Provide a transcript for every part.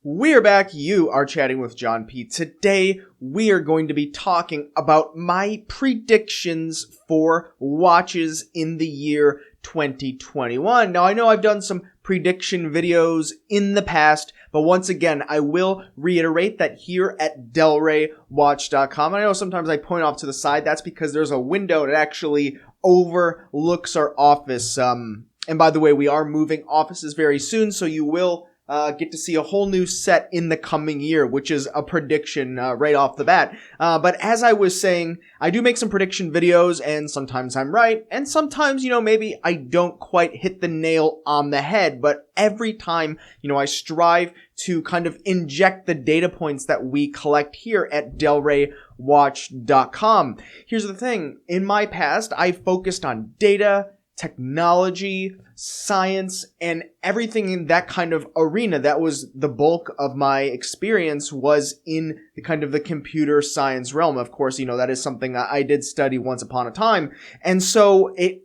We're back. You are chatting with John P. Today, we are going to be talking about my predictions for watches in the year 2021. Now, I know I've done some prediction videos in the past, but once again, I will reiterate that here at DelReyWatch.com, I know sometimes I point off to the side. That's because there's a window that actually overlooks our office. And by the way, we are moving offices very soon, so you will get to see a whole new set in the coming year, which is a prediction right off the bat. But as I was saying, I do make some prediction videos, and sometimes I'm right, and sometimes, maybe I don't quite hit the nail on the head. But every time, I strive to kind of inject the data points that we collect here at DelReyWatch.com. Here's the thing. In my past, I focused on data, technology, science, and everything in that kind of arena. That was the bulk of my experience, was in the kind of the computer science realm. Of course, that is something I did study once upon a time. And so it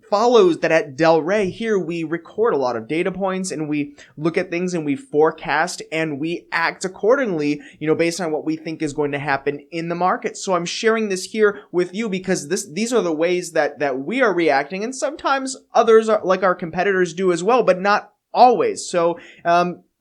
follows that at Del Rey here, we record a lot of data points, and we look at things, and we forecast, and we act accordingly, based on what we think is going to happen in the market. So I'm sharing this here with you because these are the ways that we are reacting, and sometimes others are, like our competitors, do as well, but not always. So,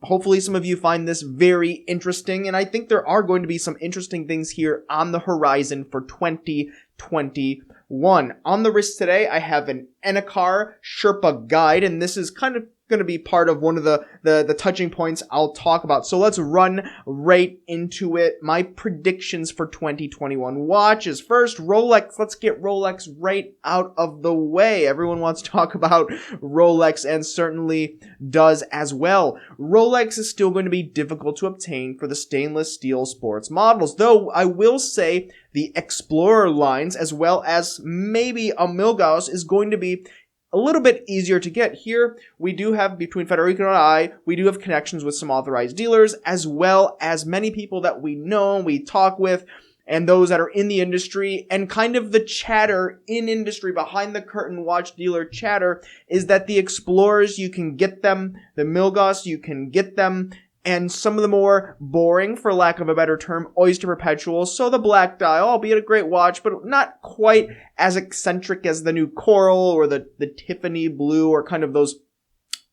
hopefully some of you find this very interesting, and I think there are going to be some interesting things here on the horizon for 2021. On the wrist today, I have an Enocar Sherpa guide, and this is kind of going to be part of one of the touching points I'll talk about. So let's run right into it. My predictions for 2021 watches. First, Rolex. Let's get Rolex right out of the way. Everyone wants to talk about Rolex, and certainly does as well. Rolex is still going to be difficult to obtain for the stainless steel sports models, though I will say the Explorer lines, as well as maybe a Milgauss, is going to be a little bit easier to get. Here, we do have, between Federico and I, we do have connections with some authorized dealers, as well as many people that we know, we talk with, and those that are in the industry. And kind of the chatter in industry, behind the curtain watch dealer chatter, is that the Explorers, you can get them, the Milgauss, you can get them, and some of the more boring, for lack of a better term, Oyster Perpetuals. So the black dial, albeit a great watch, but not quite as eccentric as the new Coral or the Tiffany blue, or kind of those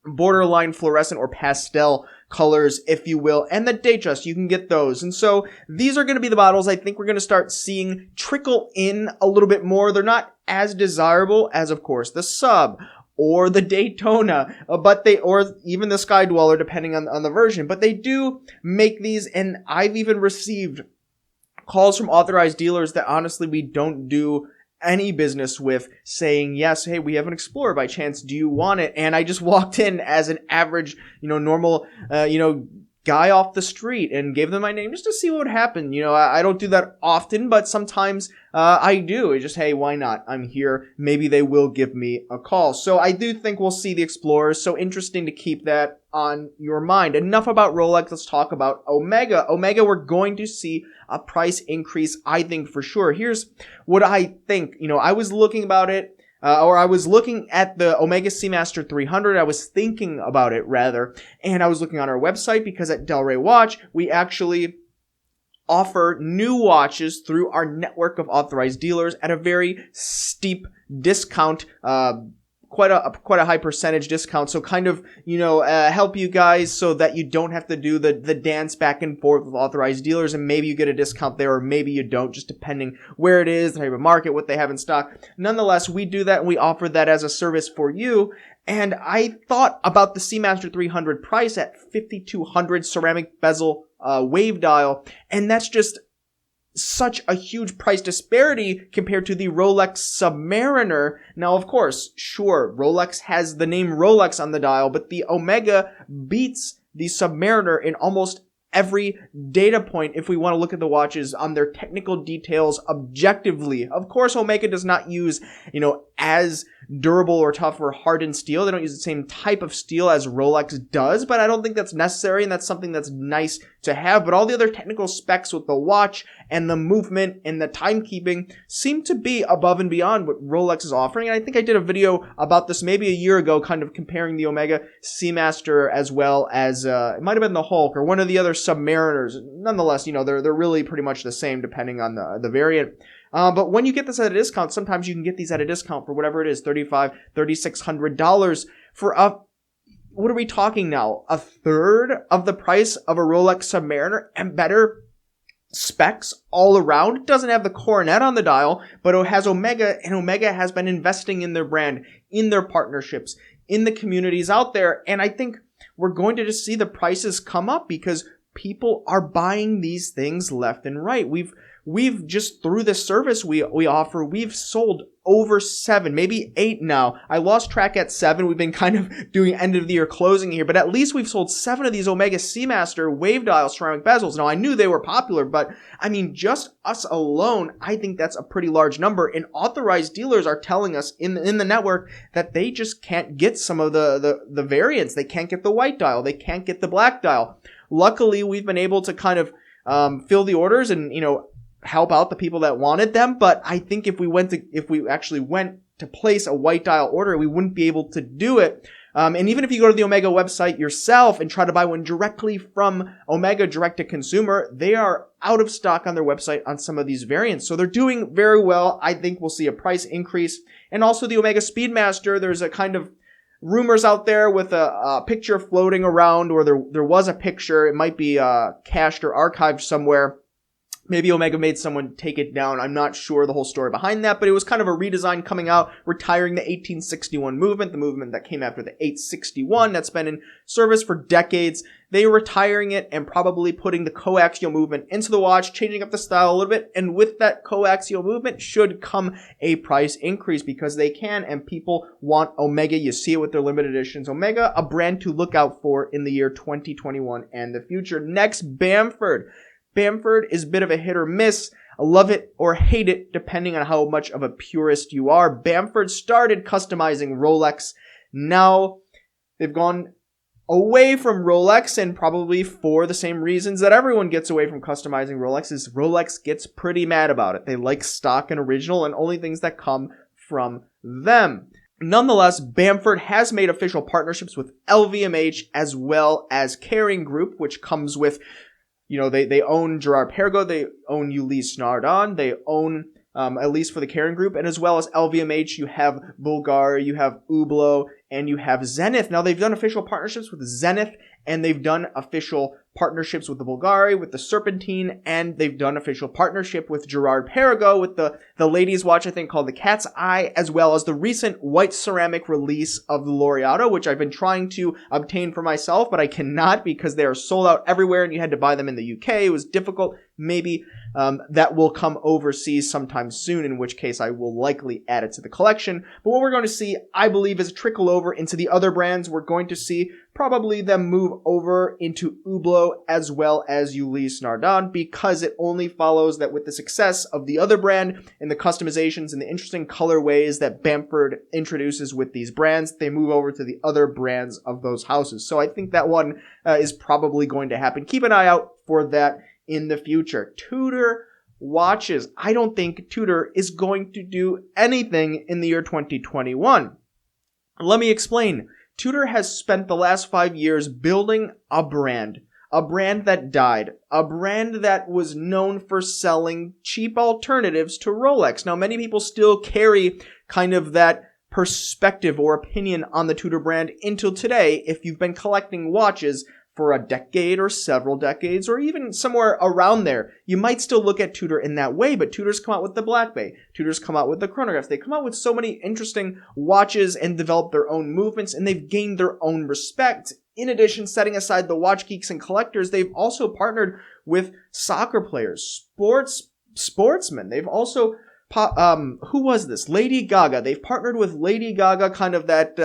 borderline fluorescent or pastel colors, if you will. And the Datejust, you can get those. And so these are going to be the models I think we're going to start seeing trickle in a little bit more. They're not as desirable as, of course, the Sub or the Daytona, or even the Sky Dweller, depending on the version. But they do make these, and I've even received calls from authorized dealers that honestly we don't do any business with, saying, yes, hey, we have an Explorer by chance, do you want it? And I just walked in as an average, normal, guy off the street and gave them my name just to see what would happen. I don't do that often, but sometimes I do. It's just, hey, why not? I'm here. Maybe they will give me a call. So I do think we'll see the Explorers. So interesting to keep that on your mind. Enough about Rolex. Let's talk about Omega. Omega, we're going to see a price increase, I think, for sure. Here's what I think. I was looking about it. I was looking at the Omega Seamaster 300. I was thinking about it, rather. And I was looking on our website, because at Del Rey Watch, we actually offer new watches through our network of authorized dealers at a very steep discount, quite a high percentage discount. So kind of, help you guys so that you don't have to do the dance back and forth with authorized dealers, and maybe you get a discount there, or maybe you don't, just depending where it is, the type of market, what they have in stock. Nonetheless, we do that, and we offer that as a service for you. And I thought about the Seamaster 300 price at $5,200, ceramic bezel, wave dial, and that's just such a huge price disparity compared to the Rolex Submariner. Now, of course, sure, Rolex has the name Rolex on the dial, but the Omega beats the Submariner in almost every data point if we want to look at the watches on their technical details objectively. Of course, Omega does not use, as durable or tough or hardened steel. They don't use the same type of steel as Rolex does, but I don't think that's necessary, and that's something that's nice to have. But all the other technical specs with the watch and the movement and the timekeeping seem to be above and beyond what Rolex is offering. And I think I did a video about this maybe a year ago, kind of comparing the Omega Seamaster as well as it might have been the Hulk or one of the other Submariners. Nonetheless, they're really pretty much the same depending on the variant. But when you get this at a discount, sometimes you can get these at a discount for whatever it is, $3,500, $3,600 for what are we talking now? A third of the price of a Rolex Submariner and better specs all around. It doesn't have the coronet on the dial, but it has Omega, and Omega has been investing in their brand, in their partnerships, in the communities out there. And I think we're going to just see the prices come up because people are buying these things left and right. We've just through the service we offer, we've sold over 7, maybe 8 now. I lost track at 7. We've been kind of doing end of the year closing here, but at least we've sold 7 of these Omega Seamaster wave dial ceramic bezels. Now I knew they were popular, but I mean, just us alone, I think that's a pretty large number. And authorized dealers are telling us in the network that they just can't get some of the variants. They can't get the white dial. They can't get the black dial. Luckily, we've been able to kind of fill the orders and, help out the people that wanted them. But I think if we actually went to place a white dial order, we wouldn't be able to do it. And even if you go to the Omega website yourself and try to buy one directly from Omega direct to consumer, they are out of stock on their website on some of these variants. So they're doing very well. I think we'll see a price increase. And also the Omega Speedmaster, there's a kind of rumors out there with a picture floating around, or there was a picture. It might be cached or archived somewhere. Maybe Omega made someone take it down. I'm not sure the whole story behind that, but it was kind of a redesign coming out, retiring the 1861 movement, the movement that came after the 861 that's been in service for decades. They were retiring it and probably putting the coaxial movement into the watch, changing up the style a little bit. And with that coaxial movement should come a price increase because they can, and people want Omega. You see it with their limited editions. Omega, a brand to look out for in the year 2021 and the future. Next, Bamford. Bamford is a bit of a hit or miss. I love it or hate it, depending on how much of a purist you are. Bamford started customizing Rolex. Now they've gone away from Rolex, and probably for the same reasons that everyone gets away from customizing Rolex is Rolex gets pretty mad about it. They like stock and original and only things that come from them. Nonetheless, Bamford has made official partnerships with LVMH as well as Kering Group, which comes with they own Girard Perregaux, they own Ulysse Nardin, they own, at least for the Kering Group, and as well as LVMH, you have Bulgari, you have Hublot, and you have Zenith. Now, they've done official partnerships with Zenith, and they've done official partnerships with the Bulgari, with the Serpentine, and they've done official partnership with Girard Perregaux, with the ladies' watch, I think, called the Cat's Eye, as well as the recent white ceramic release of the Laureato, which I've been trying to obtain for myself, but I cannot because they are sold out everywhere, and you had to buy them in the UK. It was difficult. Maybe that will come overseas sometime soon, in which case I will likely add it to the collection. But what we're going to see, I believe, is a trickle over into the other brands. We're going to see probably them move over into Hublot as well as Ulysse Nardin, because it only follows that with the success of the other brand and the customizations and the interesting colorways that Bamford introduces with these brands, they move over to the other brands of those houses. So I think that one is probably going to happen. Keep an eye out for that in the future. Tudor watches. I don't think Tudor is going to do anything in the year 2021. Let me explain. Tudor has spent the last 5 years building a brand that died, a brand that was known for selling cheap alternatives to Rolex. Now, many people still carry kind of that perspective or opinion on the Tudor brand until today. If you've been collecting watches for a decade or several decades or even somewhere around there, you might still look at Tudor in that way, but Tudor's come out with the Black Bay. Tudor's come out with the chronographs. They come out with so many interesting watches and develop their own movements, and they've gained their own respect. In addition, setting aside the watch geeks and collectors, they've also partnered with soccer players, sportsmen. They've also who was this? Lady Gaga. They've partnered with Lady Gaga, kind of that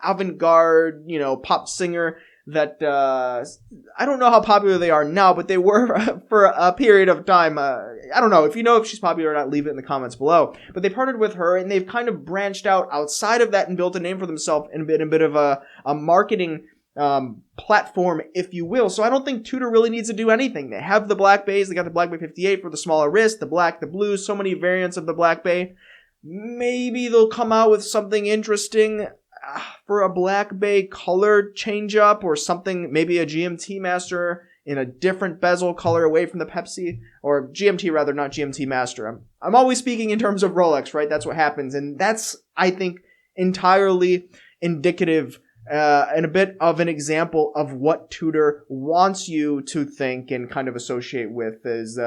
avant-garde, pop singer. that I don't know how popular they are now, but they were for a period of time. I don't know. If you know if she's popular or not, leave it in the comments below. But they partnered with her, and they've kind of branched out outside of that and built a name for themselves in a bit of a marketing platform, if you will. So I don't think Tudor really needs to do anything. They have the Black Bays. They got the Black Bay 58 for the smaller wrist, the black, the blue, so many variants of the Black Bay. Maybe they'll come out with something interesting for a Black Bay color change up or something, maybe a GMT Master in a different bezel color away from the Pepsi, or GMT rather, not GMT Master. I'm always speaking in terms of Rolex, right? That's what happens. And that's, I think, entirely indicative and a bit of an example of what Tudor wants you to think and kind of associate with is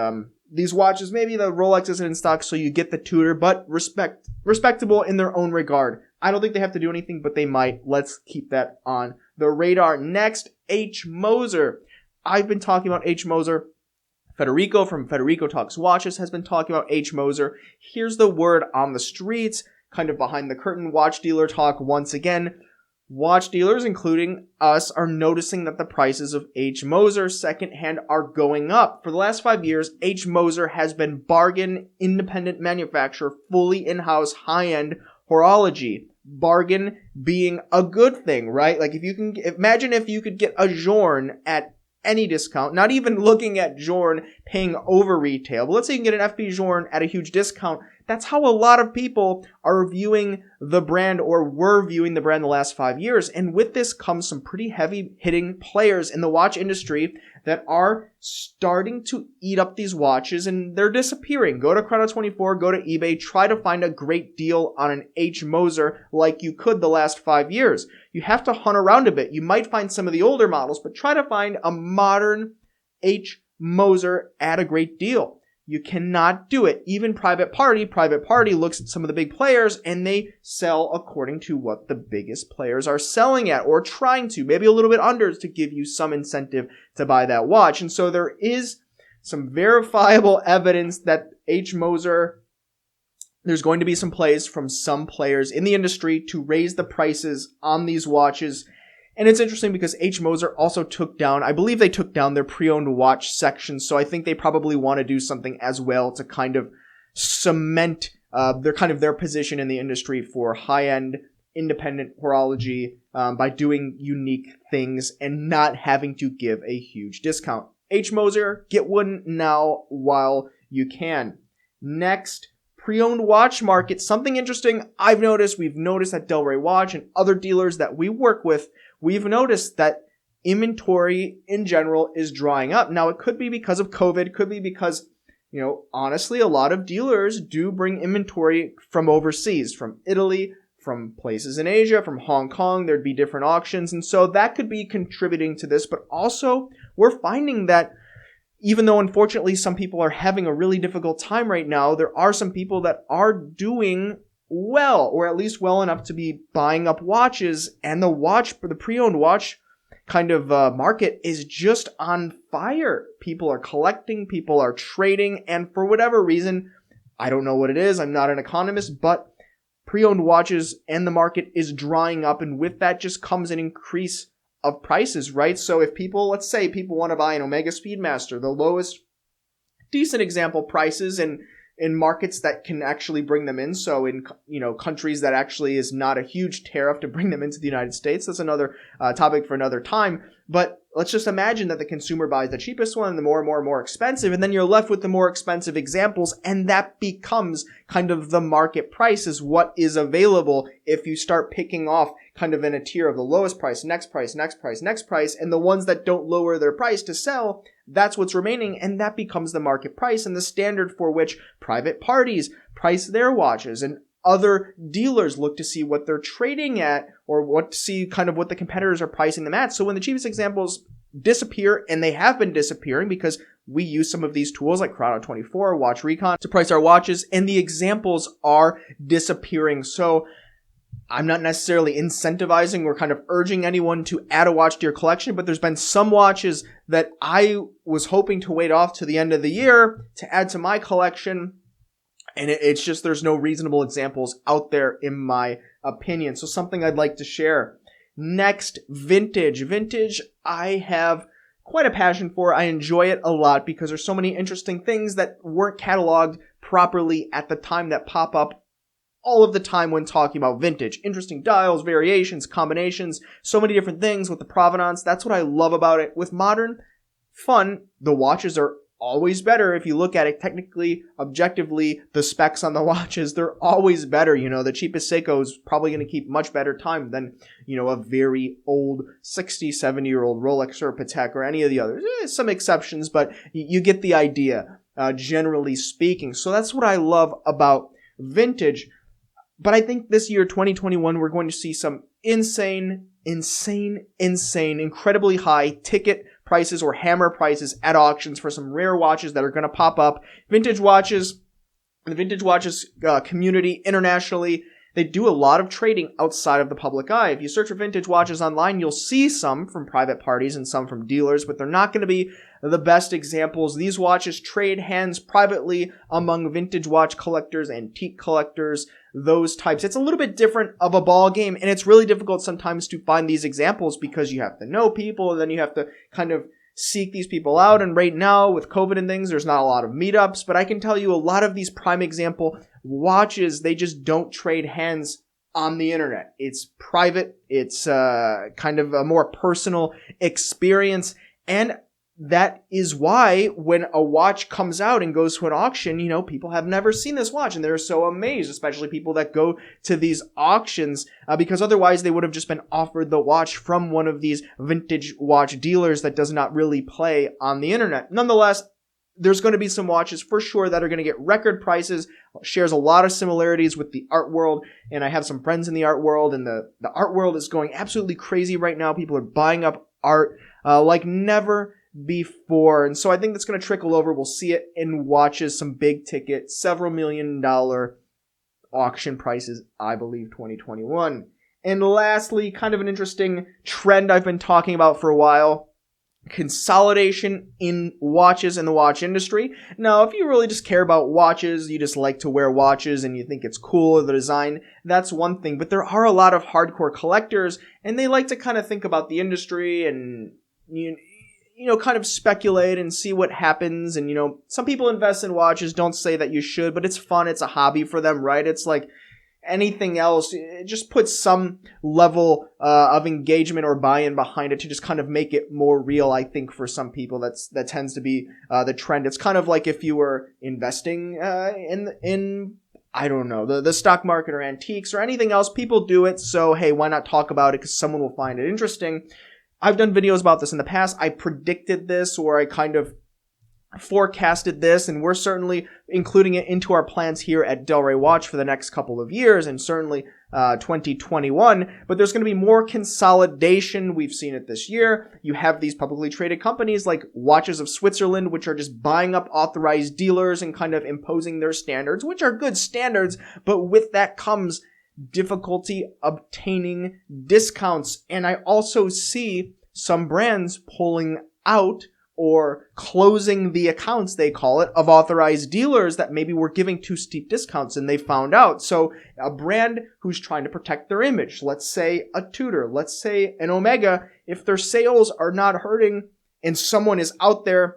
these watches. Maybe the Rolex isn't in stock, so you get the Tudor, but respectable in their own regard. I don't think they have to do anything, but they might. Let's keep that on the radar. Next, H. Moser. I've been talking about H. Moser. Federico from Federico Talks Watches has been talking about H. Moser. Here's the word on the streets, kind of behind the curtain watch dealer talk once again. Watch dealers, including us, are noticing that the prices of H. Moser secondhand are going up. For the last 5 years, H. Moser has been bargain independent manufacturer, fully in-house, high-end horology. Bargain being a good thing, right? Like if you can imagine if you could get a Journe at any discount, not even looking at Journe paying over retail, but let's say you can get an FP Journe at a huge discount. That's how a lot of people are viewing the brand or were viewing the brand the last 5 years. And with this comes some pretty heavy hitting players in the watch industry that are starting to eat up these watches and they're disappearing. Go to Chrono24, go to eBay, try to find a great deal on an H. Moser like you could the last 5 years. You have to hunt around a bit. You might find some of the older models, but try to find a modern H. Moser at a great deal. You cannot do it. Even Private Party looks at some of the big players and they sell according to what the biggest players are selling at or trying to, maybe a little bit under to give you some incentive to buy that watch. And so there is some verifiable evidence that H. Moser, there's going to be some plays from some players in the industry to raise the prices on these watches. And it's interesting because H. Moser also I believe they took down their pre-owned watch section, so I think they probably want to do something as well to kind of cement their position in the industry for high-end independent horology by doing unique things and not having to give a huge discount. H. Moser, get one now while you can. Next, pre-owned watch market. Something interesting we've noticed at Delray Watch and other dealers that we work with, we've noticed that inventory in general is drying up. Now, it could be because of COVID, could be because, honestly, a lot of dealers do bring inventory from overseas, from Italy, from places in Asia, from Hong Kong. There'd be different auctions. And so that could be contributing to this. But also, we're finding that even though, unfortunately, some people are having a really difficult time right now, there are some people that are doing well, or at least well enough to be buying up watches, and the pre-owned watch kind of market is just on fire. People are collecting, people are trading, and for whatever reason, I don't know what it is, I'm not an economist, but pre-owned watches and the market is drying up, and with that just comes an increase of prices, right? So if let's say people want to buy an Omega Speedmaster, the lowest decent example prices in markets that can actually bring them in. So in, countries that actually is not a huge tariff to bring them into the United States. That's another topic for another time. But let's just imagine that the consumer buys the cheapest one and the more and more and more expensive, and then you're left with the more expensive examples, and that becomes kind of the market price is what is available if you start picking off kind of in a tier of the lowest price, next price, next price, next price, and the ones that don't lower their price to sell, that's what's remaining, and that becomes the market price and the standard for which private parties price their watches, and other dealers look to see what they're trading at or what the competitors are pricing them at. So when the cheapest examples disappear, and they have been disappearing because we use some of these tools like Chrono24, Watch Recon to price our watches, and the examples are disappearing. So I'm not necessarily incentivizing or kind of urging anyone to add a watch to your collection, but there's been some watches that I was hoping to wait off to the end of the year to add to my collection. And it's just there's no reasonable examples out there in my opinion. So something I'd like to share. Next, vintage. Vintage, I have quite a passion for. I enjoy it a lot because there's so many interesting things that weren't cataloged properly at the time that pop up all of the time when talking about vintage. Interesting dials, variations, combinations, so many different things with the provenance. That's what I love about it. With modern, fun, the watches are always better. If you look at it technically, objectively, the specs on the watches, they're always better. The cheapest Seiko is probably going to keep much better time than, a very old 60, 70-year-old Rolex or Patek or any of the others. Some exceptions, but you get the idea, generally speaking. So that's what I love about vintage. But I think this year, 2021, we're going to see some insane, incredibly high ticket prices or hammer prices at auctions for some rare watches that are going to pop up. Vintage watches, the vintage watches community internationally, they do a lot of trading outside of the public eye. If you search for vintage watches online, you'll see some from private parties and some from dealers, but they're not going to be the best examples. These watches trade hands privately among vintage watch collectors, antique collectors, those types. It's a little bit different of a ball game, and it's really difficult sometimes to find these examples because you have to know people, and then you have to kind of seek these people out. And right now, with COVID and things, there's not a lot of meetups, but I can tell you a lot of these prime example watches, they just don't trade hands on the internet. It's private. It's kind of a more personal experience, and that is why when a watch comes out and goes to an auction, people have never seen this watch and they're so amazed, especially people that go to these auctions, because otherwise they would have just been offered the watch from one of these vintage watch dealers that does not really play on the internet. Nonetheless, there's going to be some watches for sure that are going to get record prices, shares a lot of similarities with the art world, and I have some friends in the art world, and the art world is going absolutely crazy right now. People are buying up art like never before, and so I think that's going to trickle over. We'll see it in watches, some big ticket, several $1 million auction prices, I believe, 2021. And lastly, kind of an interesting trend I've been talking about for a while, consolidation in watches in the watch industry. Now, if you really just care about watches, you just like to wear watches and you think it's cool, the design, that's one thing. But there are a lot of hardcore collectors, and they like to kind of think about the industry and kind of speculate and see what happens. And, some people invest in watches, don't say that you should, but it's fun. It's a hobby for them, right? It's like anything else. It just puts some level of engagement or buy-in behind it to just kind of make it more real, I think, for some people. That tends to be the trend. It's kind of like if you were investing in I don't know, the stock market or antiques or anything else. People do it, so hey, why not talk about it because someone will find it interesting. I've done videos about this in the past. I predicted this, or I kind of forecasted this, and we're certainly including it into our plans here at Delray Watch for the next couple of years, and certainly 2021. But there's going to be more consolidation. We've seen it this year. You have these publicly traded companies like Watches of Switzerland, which are just buying up authorized dealers and kind of imposing their standards, which are good standards, but with that comes difficulty obtaining discounts. And I also see some brands pulling out or closing the accounts, they call it, of authorized dealers that maybe were giving too steep discounts and they found out. So a brand who's trying to protect their image, let's say a Tudor, let's say an Omega, if their sales are not hurting and someone is out there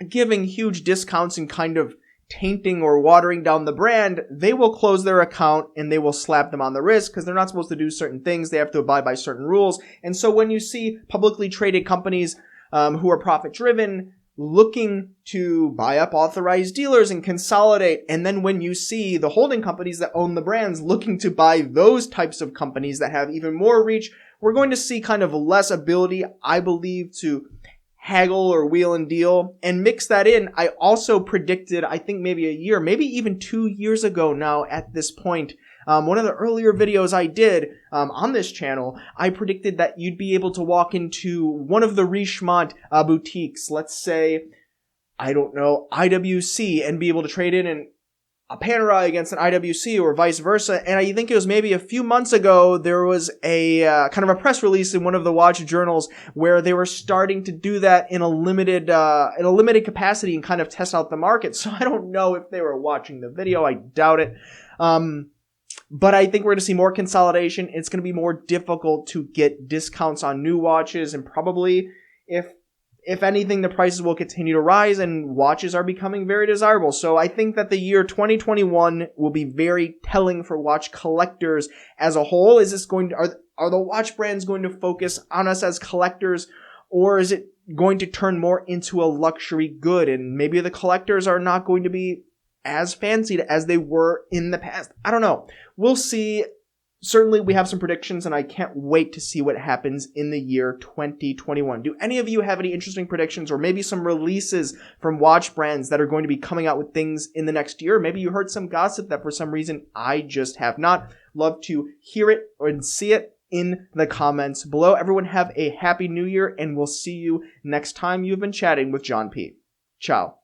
giving huge discounts and kind of tainting or watering down the brand, they will close their account and they will slap them on the wrist because they're not supposed to do certain things. They have to abide by certain rules. And so when you see publicly traded companies who are profit driven looking to buy up authorized dealers and consolidate, and then when you see the holding companies that own the brands looking to buy those types of companies that have even more reach, we're going to see kind of less ability, I believe, to haggle or wheel and deal. And mix that in, I also predicted, I think maybe a year, maybe even 2 years ago now at this point, one of the earlier videos I did on this channel, I predicted that you'd be able to walk into one of the Richemont boutiques, let's say, I don't know, IWC, and be able to trade in a Panerai against an IWC or vice versa. And I think it was maybe a few months ago, there was a kind of a press release in one of the watch journals where they were starting to do that in a limited capacity and kind of test out the market. So I don't know if they were watching the video. I doubt it. But I think we're going to see more consolidation. It's going to be more difficult to get discounts on new watches, and probably, if anything, the prices will continue to rise and watches are becoming very desirable. So I think that the year 2021 will be very telling for watch collectors as a whole. Is this going to, are the watch brands going to focus on us as collectors, or is it going to turn more into a luxury good? And maybe the collectors are not going to be as fancied as they were in the past. I don't know. We'll see. Certainly, we have some predictions, and I can't wait to see what happens in the year 2021. Do any of you have any interesting predictions, or maybe some releases from watch brands that are going to be coming out with things in the next year? Maybe you heard some gossip that for some reason I just have not. Love to hear it and see it in the comments below. Everyone have a happy new year, and we'll see you next time. You've been chatting with John P. Ciao.